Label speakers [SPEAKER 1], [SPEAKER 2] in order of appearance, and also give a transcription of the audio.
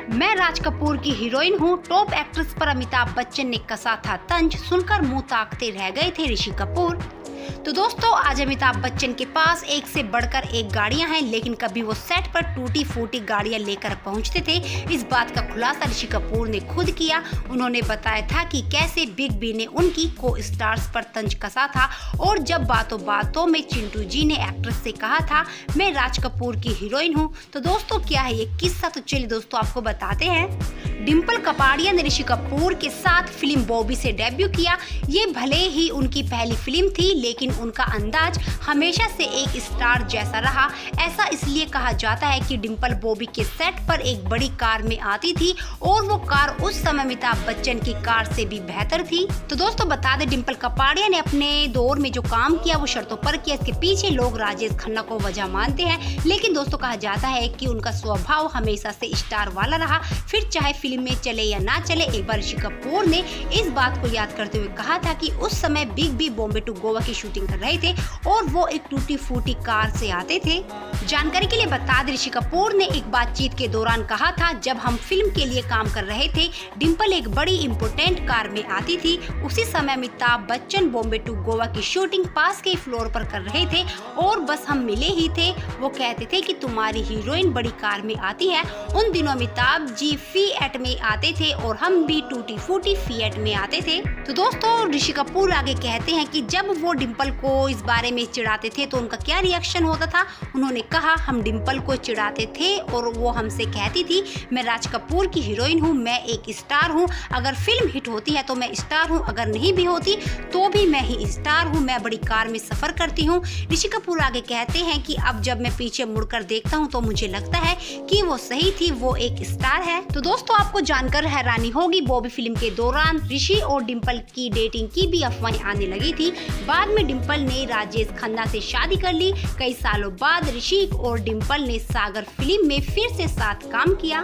[SPEAKER 1] मैं राज कपूर की हीरोइन हूँ। टॉप एक्ट्रेस पर अमिताभ बच्चन ने कसा था तंज, सुनकर मुंह ताकते रह गए थे ऋषि कपूर। तो दोस्तों, आज अमिताभ बच्चन के पास एक से बढ़कर एक गाड़ियां हैं, लेकिन कभी वो सेट पर टूटी फूटी गाड़ियां लेकर पहुंचते थे। इस बात का खुलासा ऋषि कपूर ने खुद किया। उन्होंने बताया था कि कैसे बिग बी ने उनकी को स्टार्स पर तंज कसा था, और जब बातों बातों में चिंटू जी ने एक्ट्रेस से कहा था मैं राज कपूर की हीरोइन हूँ। तो दोस्तों, क्या है ये किस्सा? तो चलिए दोस्तों आपको बताते हैं। डिम्पल कपाड़िया ने ऋषि कपूर के साथ फिल्म बॉबी से डेब्यू किया। ये भले ही उनकी पहली फिल्म थी, लेकिन उनका अंदाज हमेशा से एक स्टार जैसा रहा। ऐसा इसलिए कहा जाता है कि डिम्पल बॉबी के सेट पर एक बड़ी कार में आती थी, और वो कार उस समय अमिताभ बच्चन की कार से भी बेहतर थी। तो दोस्तों बता दें, डिम्पल कपाड़िया ने अपने दौर में जो काम किया वो शर्तों पर किया। इसके पीछे लोग राजेश खन्ना को वजह मानते हैं, लेकिन दोस्तों कहा जाता है कि उनका स्वभाव हमेशा से स्टार वाला रहा। फिर चाहे फिल्म में चले या ना चले, एक बार ऋषि कपूर ने इस बात को याद करते हुए कहा था कि उस समय Big B Bombay to Goa की शूटिंग कर रहे थे, और वो एक टूटी फूटी कार से आते थे। जानकारी के लिए बता दें, ऋषि कपूर ने एक बातचीत के दौरान कहा था जब हम फिल्म के लिए काम कर रहे थे, डिम्पल एक बड़ी इंपोर्टेंट कार में आती थी। उसी समय अमिताभ बच्चन बॉम्बे टू गोवा की शूटिंग पास के फ्लोर पर कर रहे थे, और बस हम मिले ही थे। वो कहते थे कि तुम्हारी हीरोइन बड़ी कार में आती है। उन दिनों अमिताभ जी फीएट में आते थे, और हम भी टूटी फूटी फीएट में आते थे। तो दोस्तों, ऋषि कपूर आगे कहते हैं कि जब वो डिम्पल को इस बारे में चिढ़ाते थे तो उनका क्या रिएक्शन होता था। उन्होंने कहा, हम डिम्पल को चिढ़ाते थे और वो हमसे कहती थी मैं राज कपूर की हीरोइन हूँ, मैं एक स्टार हूँ। अगर फिल्म हिट होती है तो मैं स्टार हूँ, अगर नहीं भी होती तो भी मैं ही स्टार हूँ। मैं बड़ी कार में सफर करती हूँ। ऋषि कपूर आगे कहते हैं कि अब जब मैं पीछे मुड़कर देखता हूँ तो मुझे लगता है कि वो सही थी, वो एक स्टार है। तो दोस्तों, आपको जानकर हैरानी होगी, बॉबी फिल्म के दौरान ऋषि और डिम्पल की डेटिंग की भी अफवाहें आने लगी थी। बाद में डिम्पल ने राजेश खन्ना से शादी कर ली। कई सालों बाद ऋषि और डिम्पल ने सागर फिल्म में फिर से साथ काम किया।